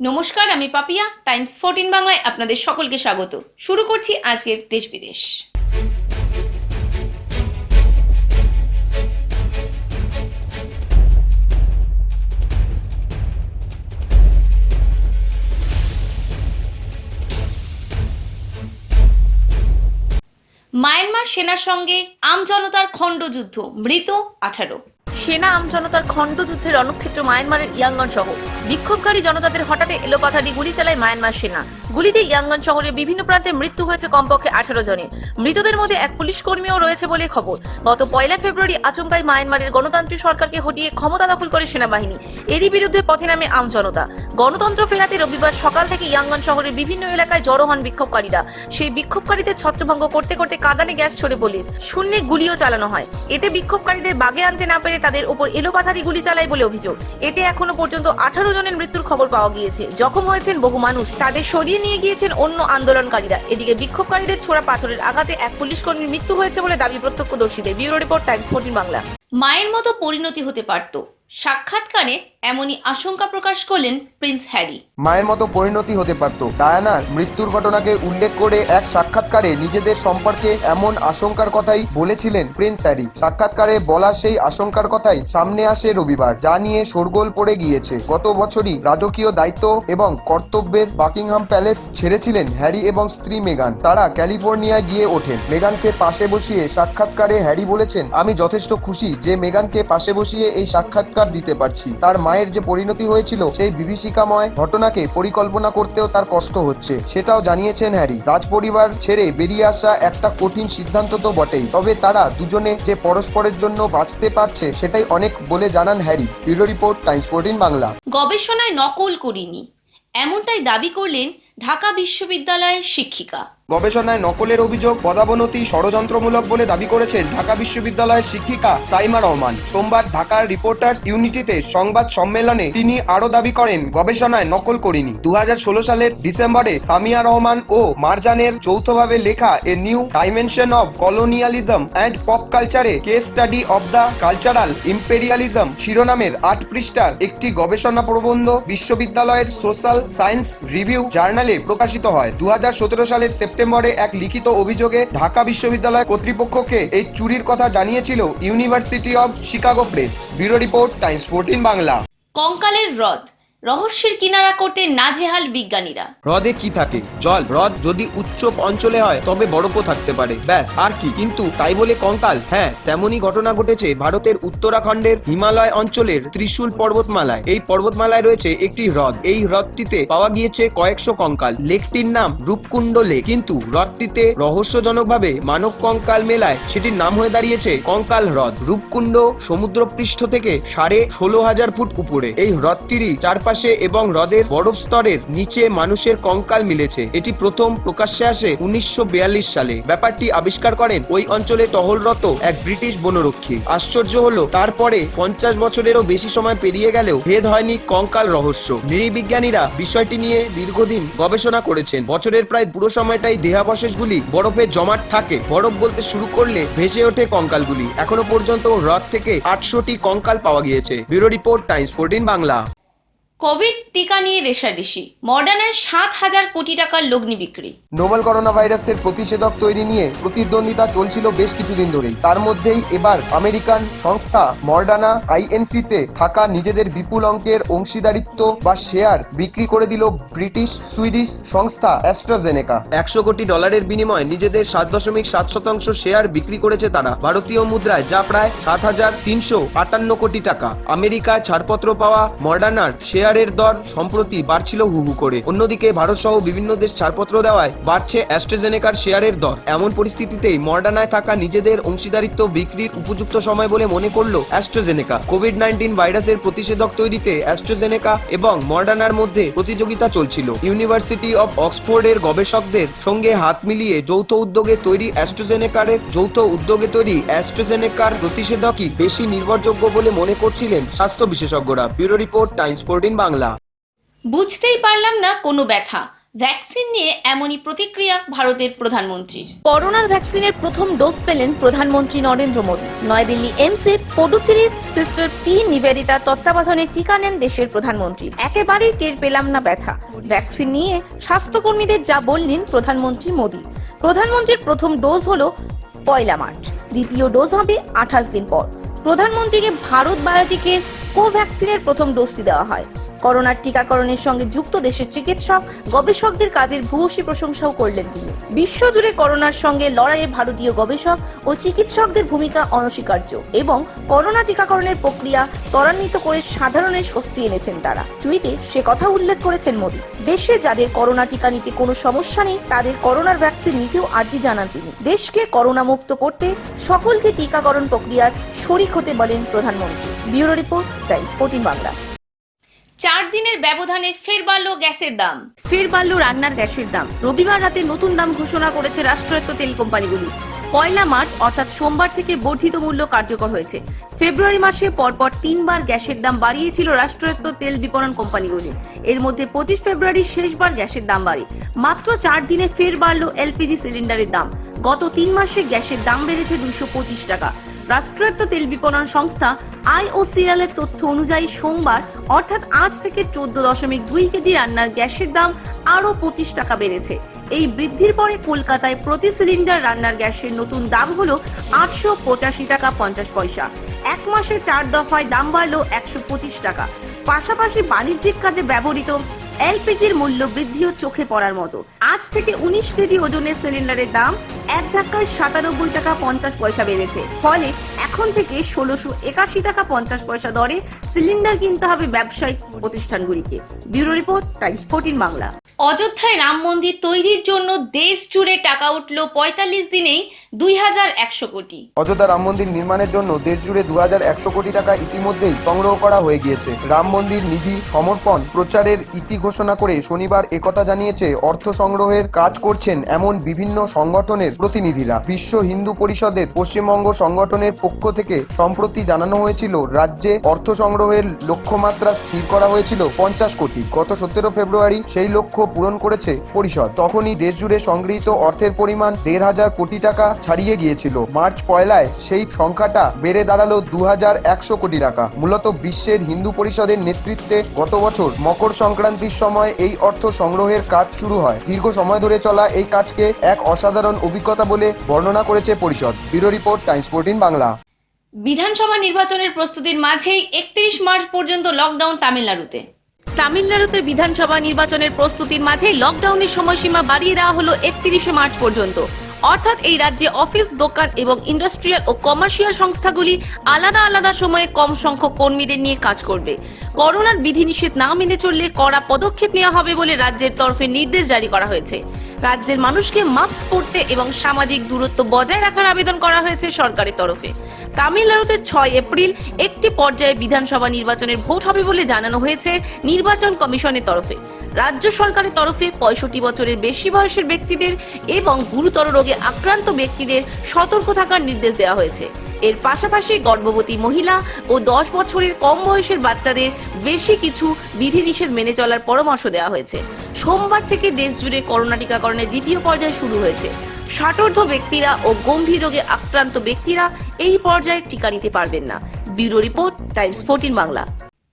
নমস্কার, আমি পাপিয়া। টাইমস 14 বাংলায় আপনাদের সকলকে স্বাগত। শুরু করছি আজকের দেশ বিদেশ। মায়ানমার সেনার সঙ্গে আমজনতার খণ্ডযুদ্ধ, মৃত 18। সেনা আমজনতার খণ্ডযুদ্ধের রণক্ষেত্র মায়ানমারের ইয়াঙ্গন শহর। বিক্ষোভকারী জনতাদের হঠাৎ এলোপাথারি গুলি চালায় মায়ানমার সেনা। গুলিতে ইয়াঙ্গন শহরের বিভিন্ন প্রান্তে মৃত্যু হয়েছে কমপক্ষে 18 জনের। মৃতদের মধ্যে এক পুলিশ কর্মীও রয়েছে বলে খবর। গত 1 ফেব্রুয়ারি আচমকায় মায়ানমারের গণতান্ত্রিক সরকারকে হটিয়ে ক্ষমতা দখল করে সেনাবাহিনী। এরই বিরুদ্ধে পথে নামে আমজনতা। গণতন্ত্র ফেরাতে রবিবার সকাল থেকে ইয়াঙ্গন শহরের বিভিন্ন এলাকায় জড়ো হন বিক্ষোভকারীরা। সেই বিক্ষোভকারীদের ছত্রভঙ্গ করতে করতে কাঁদানে গ্যাস ছোড়ে পুলিশ। শূন্যে গুলিও চালানো হয়। এতে বিক্ষোভকারীদের বাগে আনতে না পেরে তাদের উপর এলোপাথারি গুলি চালায় বলে অভিযোগ। এতে এখনো পর্যন্ত 18 জনের মৃত্যুর খবর পাওয়া গিয়েছে। জখম হয়েছেন বহু মানুষ। তাদের সরিয়ে নিয়ে গিয়েছেন অন্য আন্দোলনকারীরা। এদিকে বিক্ষোভকারীদের ছোড়া পাথরের আঘাতে এক পুলিশ কর্মীর মৃত্যু হয়েছে বলে দাবি প্রত্যক্ষদর্শীদের। Bureau report, Times 14 Bangla. মায়ের মতো পরিণতি হতে পারত, সাক্ষাৎকারে এমনই আশঙ্কা প্রকাশ করলেন প্রিন্স হ্যারি। মায়ের মতো পরিণতি হতে পারত। ডায়ানার মৃত্যুর ঘটনাকে উল্লেখ করে এক সাক্ষাৎকারে নিজেদের সম্পর্কে এমন আশঙ্কার কথাই বলেছিলেন প্রিন্স হ্যারি। সাক্ষাৎকারে বলা সেই আশঙ্কার কথাই সামনে আসে রবিবার, যা নিয়ে শোরগোল পড়ে গিয়েছে। গত বছরই রাজকীয় দায়িত্ব এবং কর্তব্যের বাকিংহাম প্যালেস ছেড়েছিলেন হ্যারি এবং স্ত্রী মেগান। তারা ক্যালিফোর্নিয়ায় গিয়ে ওঠেন। মেগানকে পাশে বসিয়ে সাক্ষাৎকারে হ্যারি বলেছেন, আমি যথেষ্ট খুশি যে মেগানকে পাশে বসিয়ে এই সাক্ষাৎকার দিতে পারছি। তার মায়ের যে পরিণতি হয়েছিল সেই বিভীষিকাময় ঘটনাকে পরিকল্পনা করতেও তার কষ্ট হচ্ছে, সেটাও জানিয়েছেন হ্যারি। রাজপরিবার ছেড়ে বেরিয়ে আসা একটা কঠিন সিদ্ধান্ত তো বটেই, তবে তারা দুজনে যে পরস্পরের জন্য বাঁচতে পারছে সেটাই অনেক বলে জানান Harry. Bureau report, Times 14 Bangla. গবেষণায় নকল করিনি, এমনটাই দাবি করলেন ঢাকা বিশ্ববিদ্যালয়ের শিক্ষিকা। গবেষণায় নকলের অভিযোগ পদাবনতি ষড়যন্ত্রমূলক বলে দাবি করেছেন ঢাকা বিশ্ববিদ্যালয়ের শিক্ষিকা সাইমা রহমান। সোমবার ঢাকার রিপোর্টার্স ইউনিটিতে সংবাদ সম্মেলনে তিনি আরো দাবি করেন, গবেষণায় নকল করিনি। 2016 সালের ডিসেম্বরে সামিয়া রহমান ও মারজানের যৌথভাবে লেখা a new dimension of colonialism and pop কালচারে case study of the cultural imperialism শিরোনামের 8 পৃষ্ঠার একটি গবেষণা প্রবন্ধ বিশ্ববিদ্যালয়ের সোশ্যাল সায়েন্স রিভিউ জার্নালে প্রকাশিত হয়। 2017 সালের সেপ্টেম্বরে এক লিখিত অভিযোগে ঢাকা বিশ্ববিদ্যালয় কর্তৃপক্ষকে এই চুরির কথা জানিয়েছিল university of Chicago press. Bureau report, Times 14 Bangla. কঙ্কালের হ্রদ, রহস্যের কিনারা করতে নাজেহাল বিজ্ঞানীরা। হ্রদে কি থাকে? জল। হ্রদ যদি উচ্চ অঞ্চলে হয় তবে বরফও থাকতে পারে, ব্যাস আর কি। কিন্তু তাই বলে কঙ্কাল? হ্যাঁ, তেমনই ঘটনা ঘটেছে ভারতের উত্তরাখণ্ডের হিমালয় অঞ্চলের ত্রিশূল পর্বতমালায়। এই পর্বতমালায় রয়েছে একটি হ্রদ। এই হ্রদটিতে পাওয়া গিয়েছে কয়েকশো কঙ্কাল। লেকটির নাম রূপকুণ্ড লেক, কিন্তু হ্রদটিতে রহস্যজনকভাবে মানব কঙ্কাল মেলায় সেটির নাম হয়ে দাঁড়িয়েছে কঙ্কাল হ্রদ। রূপকুণ্ড সমুদ্রপৃষ্ঠ থেকে 16,500 ফুট উপরে। এই হ্রদটিরই চারপাশে এবং হ্রদের বরফ স্তরের নিচে মানুষের কঙ্কাল মিলেছে। এটি প্রথম প্রকাশ্যে আসে 1942 সালে। ব্যাপারটি আবিষ্কার করেন ওই অঞ্চলে টহলরত এক ব্রিটিশ বনরক্ষী। আশ্চর্য হলো, তারপরে 50 বছরেরও বেশি সময় পেরিয়ে গেলেও ভেদ হয়নি কঙ্কাল রহস্য। নৃবিজ্ঞানীরা বিষয়টি নিয়ে দীর্ঘদিন গবেষণা করেছেন। বছরের প্রায় পুরো সময়টাই দেহাবশেষগুলি বরফে জমাট থাকে। বরফ বলতে শুরু করলে ভেসে ওঠে কঙ্কালগুলি। এখনো পর্যন্ত হ্রদ থেকে 800টি কঙ্কাল পাওয়া গিয়েছে। Bureau report, Times 14 Bangla. Covid টিকা নিয়ে রেশারেশি, মডার্নার 7,000 কোটি টাকার লগ্নি বিক্রি। নোভেল করোনা ভাইরাসের প্রতিষেধক তৈরি নিয়ে প্রতিদ্বন্দ্বিতা চলছিল বেশ কিছুদিন ধরেই। তার মধ্যেই এবার আমেরিকান সংস্থা মডার্না আইএনসিতে থাকা নিজেদের বিপুল অঙ্কের অংশীদারিত্ব বা শেয়ার বিক্রি করে দিল ব্রিটিশ সুইডিশ সংস্থা অ্যাস্ট্রাজেনেকা। $100 কোটি বিনিময়ে নিজেদের 7.7% শেয়ার বিক্রি করেছে তারা, ভারতীয় মুদ্রায় যা প্রায় 7,358 কোটি টাকা। আমেরিকায় ছাড়পত্র পাওয়া মডার্নার শেয়ারের দর সম্প্রতি বাড়ছিল হু হু করে। অন্যদিকে ভারত সহ বিভিন্ন দেশ ছাড়পত্র দেওয়ায় বাড়ছে অ্যাস্ট্রাজেনেকার শেয়ারের দর। এমন পরিস্থিতিতেই মডার্নায় থাকা নিজেদের অংশীদারিত্ব বিক্রির উপযুক্ত সময় বলে মনে করলো অ্যাস্ট্রাজেনেকা। কোভিড-19 ভাইরাসের প্রতিষেধক তৈরিতে অ্যাস্ট্রাজেনেকা এবং মডার্নার মধ্যে প্রতিযোগিতা চলছিল। ইউনিভার্সিটি অব অক্সফোর্ডের গবেষকদের সঙ্গে হাত মিলিয়ে যৌথ উদ্যোগে তৈরি অ্যাস্ট্রাজেনেকার প্রতিষেধকই বেশি নির্ভরযোগ্য বলে মনে করছিলেন স্বাস্থ্য বিশেষজ্ঞরা। Bureau report, Times 14 Bangla. বুঝতেই পারলাম না কোনো ব্যথা, ভ্যাকসিন নিয়ে এমনই প্রতিক্রিয়া ভারতের প্রধানমন্ত্রীর। করোনার ভ্যাকসিনের প্রথম ডোজ পেলেন প্রধানমন্ত্রী নরেন্দ্র মোদী। নয়াদিল্লি এইমসের পডুচেরির সিস্টার পি নিবেদিতা তত্ত্বাবধানে টিকা নেন দেশের প্রধানমন্ত্রী। একেবারেই টের পেলাম না ব্যথা। ভ্যাকসিন নিয়ে স্বাস্থ্যকর্মীদের যা বললেন প্রধানমন্ত্রী মোদী। প্রধানমন্ত্রীর প্রথম ডোজ হলো 1 মার্চ, দ্বিতীয় ডোজ হবে 28 দিন পর। প্রধানমন্ত্রীকে ভারত বায়োটেকের কোভ্যাক্সিনের প্রথম ডোজটি দেওয়া হয়। করোনার টিকাকরণের সঙ্গে যুক্ত দেশের চিকিৎসক গবেষকদের কাজের ভূয়সী প্রশংসাও করলেন তিনি। বিশ্বজুড়ে করোনার সঙ্গে লড়াইয়ে ভারতীয় গবেষক ও চিকিৎসকদের ভূমিকা অনস্বীকার্য এবং করোনা টিকাকরণের প্রক্রিয়া ত্বরান্বিত করে সাধারণের স্বস্তি এনেছেন তারা। টুইটে সে কথা উল্লেখ করেছেন মোদী। দেশে যাদের করোনা টিকা নিতে কোনো সমস্যা নেই তাদের করোনার ভ্যাকসিন নিতেও আর্জি জানান তিনি। দেশকে করোনা মুক্ত করতে সকলকে টিকাকরণ প্রক্রিয়ার শরিক হতে বলেন প্রধানমন্ত্রী। Bureau report, Times 14 Bangla. 4 দিনের ব্যবধানে ফের বাড়ল গ্যাসের দাম। ফের বাড়ল রান্নার গ্যাসের দাম। রবিবার রাতে নতুন দাম ঘোষণা করেছে রাষ্ট্রায়ত্ত তেল কোম্পানিগুলি। 1 মার্চ অর্থাৎ সোমবার থেকে বর্ধিত মূল্য কার্যকর হয়েছে। ফেব্রুয়ারি মাসে পরপর 3 বার গ্যাসের দাম বাড়িয়েছিল রাষ্ট্রায়ত্ত তেল বিপণন কোম্পানিগুলি। এর মধ্যে 25 ফেব্রুয়ারি শেষবার গ্যাসের দাম বাড়ে। মাত্র 4 দিনে ফের বাড়ল এলপিজি সিলিন্ডারের দাম। গত 3 মাসে গ্যাসের দাম বেড়েছে 225 টাকা। রাষ্ট্রায়ত্ত তেল বিপণন সংস্থা IOCL এর তথ্য অনুযায়ী সোমবার অর্থাৎ আজ থেকে 14.2 কেজি রান্নার গ্যাসের দাম আরো 25 টাকা বেড়েছে। এই বৃদ্ধির পরে কলকাতায় প্রতি সিলিন্ডার রান্নার গ্যাসের নতুন দাম হলো 885 টাকা 50 পয়সা। 1 মাসে 4 দফায় দাম বাড়লো 125 টাকা। পাশাপাশি বাণিজ্যিক কাজে ব্যবহৃত এলপিজির মূল্য বৃদ্ধিও চোখে পড়ার মতো। আজ থেকে 19 কেজি ওজনের সিলিন্ডারের দাম এক ধাক্কায় 97 টাকা 50 পয়সা বেড়েছে। ফলে এখন থেকে 1681 টাকা 50 পয়সা দরে সিলিন্ডার কিনতে হবে ব্যবসায়িক প্রতিষ্ঠানগুলিকে। Bureau report, Times 14 Bangla. অযোধ্যায় রাম মন্দির তৈরির জন্য দেশ জুড়ে টাকা উঠল 45 দিনেই 2100 কোটি। অযোধ্যা রাম মন্দির নির্মাণের জন্য দেশ জুড়ে 2100 কোটি টাকা ইতিমধ্যেই সংগ্রহ করা হয়ে গিয়েছে। রাম মন্দির নিধি সমর্পণ প্রচারের ইতি ঘোষণা করে শনিবার একথা জানিয়েছে অর্থ সংগ্রহের কাজ করছেন এমন বিভিন্ন সংগঠনের প্রতিনিধিরা। বিশ্ব হিন্দু পরিষদের পশ্চিমবঙ্গ সংগঠনের পক্ষ থেকে সম্প্রতি জানানো হয়েছিল রাজ্যে অর্থ সংগ্রহের লক্ষ্যমাত্রা স্থির করা হয়েছিল 50 কোটি। গত 17 ফেব্রুয়ারি সেই লক্ষ্য পূরণ করেছে পরিষদ। তখনই দেশ জুড়ে সংগৃহীত অর্থের পরিমাণ 1,500 কোটি টাকা ছাড়িয়ে গিয়েছিল। মার্চ 1 সেই সংখ্যাটা বেড়ে দাঁড়ালো 2100 কোটি টাকা। মূলত বিশ্বের হিন্দু পরিষদের নেতৃত্বে গত বছর মকর সংক্রান্তির সময় এই অর্থ সংগ্রহের কাজ শুরু হয়। দীর্ঘ সময় ধরে চলা এই কাজকে এক অসাধারণ অভিজ্ঞতা বলে বর্ণনা করেছে পরিষদ। Bureau report, Times 14 Bangla. বিধানসভা নির্বাচনের প্রস্তুতির মাঝেই 31 মার্চ পর্যন্ত লকডাউন তামিলনাড়ুতে। তামিলনাড়ুতে বিধানসভা নির্বাচনের প্রস্তুতির মাঝে লকডাউনের সময়সীমা বাড়িয়ে দেওয়া হলো 31 মার্চ পর্যন্ত। অর্থাৎ এই রাজ্যে অফিস, দোকান এবং ইন্ডাস্ট্রিয়াল ও কমার্শিয়াল সংস্থাগুলি আলাদা আলাদা সময়ে কম সংখ্যক কর্মীদের নিয়ে কাজ করবে। করোনার বিধিনিষেধ না মেনে চললে কড়া পদক্ষেপ নেওয়া হবে বলে রাজ্যের তরফে নির্দেশ জারি করা হয়েছে। রাজ্যের মানুষকে মাস্ক পরতে এবং সামাজিক দূরত্ব বজায় রাখার আবেদন করা হয়েছে সরকারের তরফে। তামিলনাড়ুতে 6 এপ্রিল একটি পর্যায়ে বিধানসভা নির্বাচনের ভোট হবে বলে জানানো হয়েছে নির্বাচন কমিশনের তরফে। রাজ্য সরকারের তরফে 65 বছরের বেশি বয়সের ব্যক্তিদের এবং গুরুতর রোগে আক্রান্ত ব্যক্তিদের সতর্ক থাকার নির্দেশ দেওয়া হয়েছে। এর পাশাপাশি গর্ভবতী মহিলা ও 10 বছরের কম বয়সের বাচ্চাদের বেশি কিছু বিধিনিষেধ মেনে চলার পরামর্শ দেওয়া হয়েছে। সোমবার থেকে দেশ জুড়ে করোনা টিকাকরণের দ্বিতীয় পর্যায় শুরু হয়েছে। 60ঊর্ধ্ব ব্যক্তিরা ও গম্ভীর রোগে আক্রান্ত ব্যক্তিরা এই পর্যায়ে টিকা নিতে পারবেন না। Bureau report, Times 14 Bangla.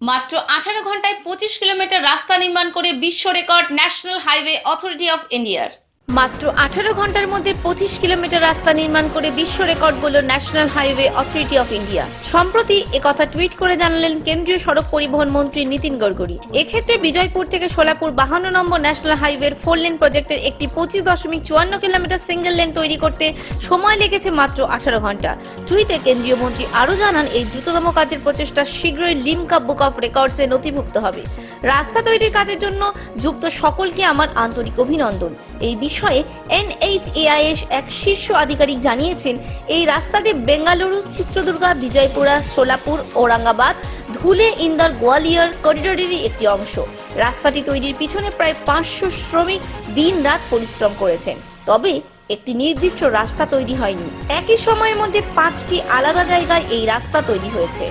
মাত্র 18 ঘন্টায় 25 কিলোমিটার রাস্তা নির্মাণ করে বিশ্ব record national highway authority of ইন্ডিয়ার। মাত্র 18 ঘন্টার মধ্যে 25 কিলোমিটার রাস্তা নির্মাণ করে বিশ্ব রেকর্ড গড়ল national highway authority of India. সম্প্রতি একথা টুইট করে জানালেন কেন্দ্রীয় সড়ক পরিবহন মন্ত্রী নীতিন গডকরি। এক্ষেত্রে বিজয়পুর থেকে সোলাপুর 52 নম্বর ন্যাশনাল হাইওয়ের 4 লেন প্রজেক্টের একটি 25.54 কিলোমিটার সিঙ্গেল লেন তৈরি করতে সময় লেগেছে মাত্র 18 ঘন্টা। টুইটে কেন্দ্রীয় মন্ত্রী আরও জানান, এই দ্রুততম কাজের প্রচেষ্টা শীঘ্রই লিমকা বুক অফ রেকর্ডসে নথিভুক্ত হবে। রাস্তা তৈরির কাজের জন্য যুক্ত সকলকে আমার আন্তরিক অভিনন্দন। এই বিষয়ে NHAIS এক শীর্ষ আধিকারিক জানিয়েছেন, এই রাস্তাটি বেঙ্গালুরু, চিত্রদুর্গা, বিজয়পুরা, সোলাপুর, ঔরঙ্গাবাদ, ধুলে, ইন্দোর, গোয়ালিয়র করিডোরেরই একটি অংশ। রাস্তাটি তৈরির পিছনে প্রায় 500 শ্রমিক দিন রাত পরিশ্রম করেছেন। তবে একটি নির্দিষ্ট রাস্তা তৈরি হয়নি। একই সময়ের মধ্যে 5টি আলাদা জায়গায় এই রাস্তা তৈরি হয়েছে,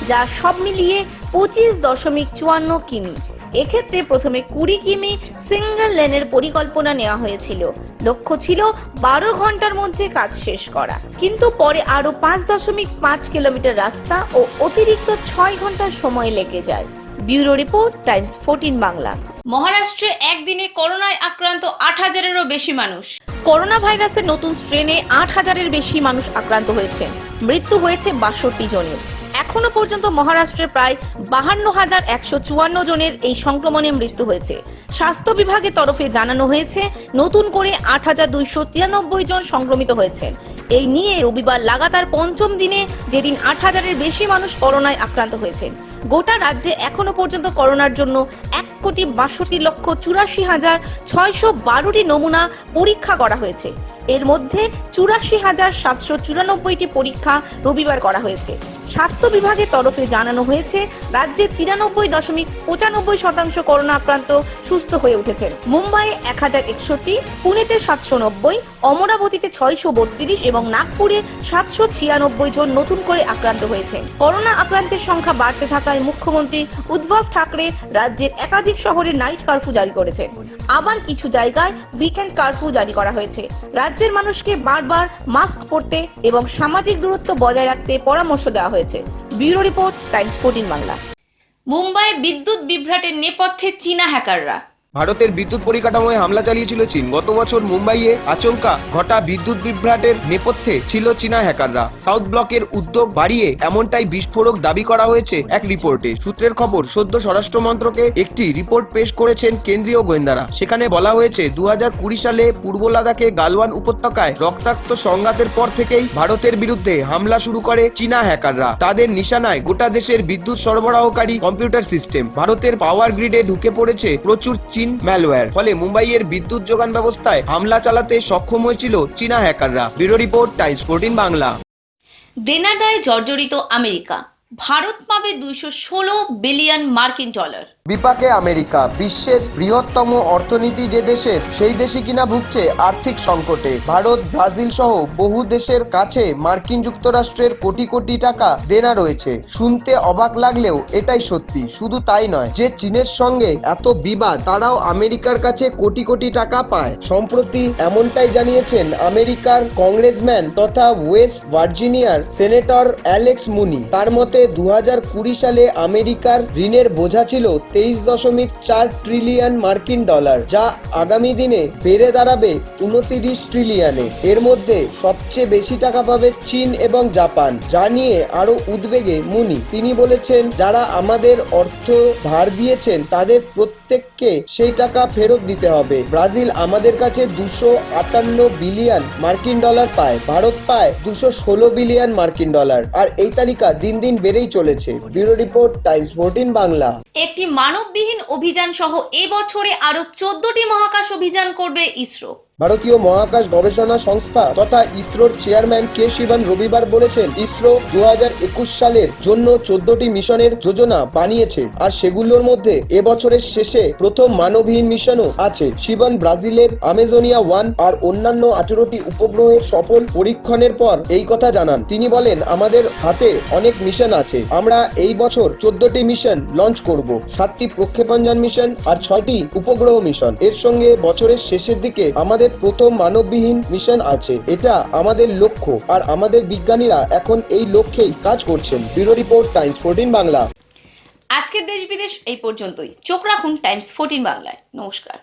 যা সব মিলিয়ে 25.54 কিমি। এক্ষেত্রে প্রথমে 20 কিমি সিঙ্গেল লেনের পরিকল্পনা নেওয়া হয়েছিল। লক্ষ্য ছিল 12 ঘন্টার মধ্যে কাজ শেষ করা, কিন্তু পরে আরো 5.5 কিলোমিটার রাস্তা ও অতিরিক্ত 6 ঘন্টার সময় লেগে যায়। Bureau report, Times 14 Bangla. মহারাষ্ট্রে একদিনে করোনায় আক্রান্ত 8,000-এরও বেশি মানুষ। করোনা ভাইরাসের নতুন স্ট্রেনে 8,000-এর বেশি মানুষ আক্রান্ত হয়েছে। মৃত্যু হয়েছে 62 জনের। এখনো পর্যন্ত মহারাষ্ট্রে প্রায় 52,154 জনের এই সংক্রমণে মৃত্যু হয়েছে। স্বাস্থ্য বিভাগের তরফে জানানো হয়েছে নতুন করে 8,293 জন সংক্রমিত হয়েছেন। এই নিয়ে রবিবার লাগাতার পঞ্চম দিনে যেদিন 8,000-এর বেশি মানুষ করোনায় আক্রান্ত হয়েছেন। গোটা রাজ্যে এখনো পর্যন্ত করোনার জন্য 1,62,84,612টি নমুনা পরীক্ষা করা হয়েছে। এর মধ্যে 84,794টি পরীক্ষা রবিবার করা হয়েছে। স্বাস্থ্য বিভাগের তরফে জানানো হয়েছে রাজ্যে 93.95% করোনা আক্রান্ত সুস্থ হয়ে উঠেছেন। মুম্বাইয়ে 1,061, পুনেতে 790, অমরাবতীতে 632 এবং নাগপুরে 796 জন নতুন করে আক্রান্ত হয়েছেন। করোনা আক্রান্তের সংখ্যা বাড়তে থাকায় মুখ্যমন্ত্রী উদ্ধব ঠাকরে রাজ্যের একাধিক শহরে নাইট কারফিউ জারি করেছেন। আবার কিছু জায়গায় উইকেন্ড কারফিউ জারি করা হয়েছে। রাজ্যের মানুষকে বারবার মাস্ক পরতে এবং সামাজিক দূরত্ব বজায় রাখতে পরামর্শ দেওয়া হয়েছে। Bureau report, Times 14 Bangla. মুম্বাইয়ে বিদ্যুৎ বিভ্রাটের নেপথ্যে চীনা হ্যাকাররা। ভারতের বিদ্যুৎ পরিকাঠামোয় হামলা চালিয়েছিল চীন। গত বছর মুম্বাইয়ে আচমকা ঘটা বিদ্যুৎ বিভ্রাটের নেপথ্যে ছিল চীনা হ্যাকাররা। সাউথ ব্লকের উদ্যোগ বাড়িয়ে এমনটাই বিস্ফোরক দাবি করা হয়েছে এক রিপোর্টে। সূত্রের খবর, সদ্য স্বরাষ্ট্র মন্ত্রকে একটি রিপোর্ট পেশ করেছেন কেন্দ্রীয় গোয়েন্দারা। সেখানে বলা হয়েছে 2020 সালে পূর্ব লাদাখে গালওয়ান উপত্যকায় রক্তাক্ত সংঘাতের পর থেকেই ভারতের বিরুদ্ধে হামলা শুরু করে চীনা হ্যাকাররা। তাদের নিশানায় গোটা দেশের বিদ্যুৎ সরবরাহকারী কম্পিউটার সিস্টেম। ভারতের পাওয়ার গ্রিডে ঢুকে পড়েছে প্রচুর ম্যালওয়্যার। ফলে মুম্বাইয়ের বিদ্যুৎ যোগান ব্যবস্থায় হামলা চালাতে সক্ষম হয়েছিল চীনা হ্যাকাররা। Bureau report, Times 14 Bangla. দেনার দায়ে জর্জরিত আমেরিকা। ভারত পাবে 216 বিলিয়ন মার্কিন ডলার। বিপাকে আমেরিকা। বিশ্বের বৃহত্তম অর্থনীতি যে দেশের, সেই দেশই কিনা ভুগছে আর্থিক সংকটে। ভারত, ব্রাজিল সহ বহু দেশের কাছে মার্কিন যুক্তরাষ্ট্রের কোটি কোটি টাকা দেনা রয়েছে। শুনতে অবাক লাগলেও এটাই সত্যি। শুধু তাই নয়, যে চীনের সঙ্গে এত বিবাদ, তারাও আমেরিকার কাছে কোটি কোটি টাকা পায়। সম্প্রতি এমনটাই জানিয়েছেন আমেরিকার কংগ্রেসম্যান তথা ওয়েস্ট ভার্জিনিয়ার সেনেটর অ্যালেক্স মুনি। তার মতে 2020 সালে আমেরিকার ঋণের বোঝা ছিল 23.4 ট্রিলিয়ন মার্কিন ডলার, যা আগামী দিনে বেড়ে দাঁড়াবে 29 ট্রিলিয়নে। এর মধ্যে সবচেয়ে বেশি টাকা পাবে চীন এবং জাপান, যা নিয়ে আরো উদ্বেগে মুনি। তিনি বলেছেন, যারা আমাদের অর্থ ধার দিয়েছেন তাদের প্রত্যেককে সেই টাকা ফেরত দিতে হবে। ব্রাজিল আমাদের কাছে 258 বিলিয়ন মার্কিন ডলার পায়। ভারত পায় 216 বিলিয়ন মার্কিন ডলার। আর এই তালিকা দিন দিন বেড়েই চলেছে। Bureau report, Times 14 Bangla. একটি মানববিহীন অভিযান সহ এবছরে আরো 14টি মহাকাশ অভিযান করবে ইসরো। ভারতীয় মহাকাশ গবেষণা সংস্থা তথা ইসরোর চেয়ারম্যান কে শিবন রবিবার বলেছেন, ইসরো 2021 সালের জন্য 14টি মিশনের যোজনা বানিয়েছে, আর সেগুলোর মধ্যে এবছরের শেষে প্রথম মানবহীন মিশনও আছে। শিবন ব্রাজিলের আমাজোনিয়া 1 আর অন্যান্য 18টি উপগ্রহের সফল পরীক্ষণের পর এই কথা জানান। তিনি বলেন, আমাদের হাতে অনেক মিশন আছে। আমরা এই বছর 14টি মিশন লঞ্চ করব, 7টি প্রক্ষেপণযান মিশন আর 6টি উপগ্রহ মিশন। এর সঙ্গে বছরের শেষের দিকে আমাদের প্রথম মানববিহীন মিশন আছে। এটা আমাদের লক্ষ্য, আর আমাদের বিজ্ঞানীরা এখন এই লক্ষ্যেই কাজ করছেন। Bureau report, Times 14 Bangla. আজকের দেশ বিদেশ এই পর্যন্তই। চোখ রাখুন টাইমস 14 বাংলায়। নমস্কার।